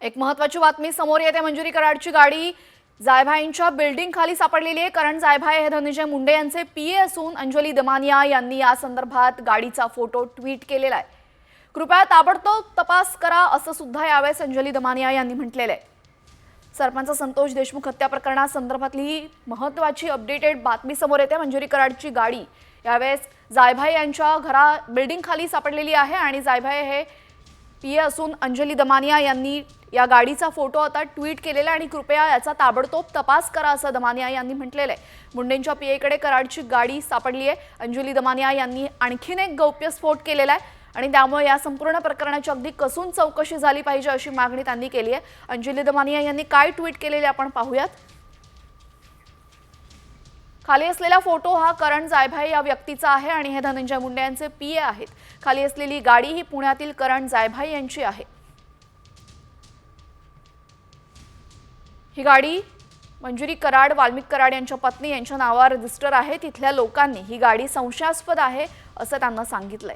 एक महत्त्वाची बातमी समोर येते। मंजुरी कराडची गाडी जायभाईंच्या बिल्डिंग खाली सापडलेली आहे। करण जायभाई हे धनंजय मुंडे यांचे पीए असून अंजली दमानिया यांनी या संदर्भात गाडीचा फोटो ट्विट केलेला आहे। कृपया ताबडतोब तपास करा असं सुद्धा यावेळेस अंजली दमानिया यांनी म्हटलेलं आहे। सरपंच संतोष देशमुख हत्या प्रकरणासंदर्भातली ही महत्त्वाची अपडेटेड बातमी समोर येते। मंजुरी कराडची गाडी यावेळेस जायभाई यांच्या बिल्डिंग खाली सापडलेली आहे आणि जायभाई हे पीए असून अंजली दमानिया यांनी या गाडीचा फोटो आता ट्विट केलेला आणि कृपया याचा ताबडतोब तपास करा असं दमानिया यांनी म्हटलेलं आहे। मुंडेंच्या पीएकडे कराडची गाडी सापडली आहे। अंजली दमानिया यांनी आणखीन एक गौप्यस्फोट केलेला आहे आणि त्यामुळे या संपूर्ण प्रकरणाची अगदी कसून चौकशी झाली पाहिजे अशी मागणी त्यांनी केली आहे। अंजली दमानिया यांनी काय ट्विट केलेले आपण पाहूयात। खाली असलेला फोटो हा करण जायभाई या व्यक्तीचा आहे आणि हे धनंजय मुंडे यांचे पीए आहेत। खाली असलेली गाडी ही पुण्यातील करण जायभाई यांची आहे। ही गाडी मंजुरी कराड वाल्मिक कराड यांच्या पत्नी यांच्या नावावर रजिस्टर आहे। तिथल्या लोकांनी ही गाडी संशयास्पद आहे असं त्यांना सांगितलंय।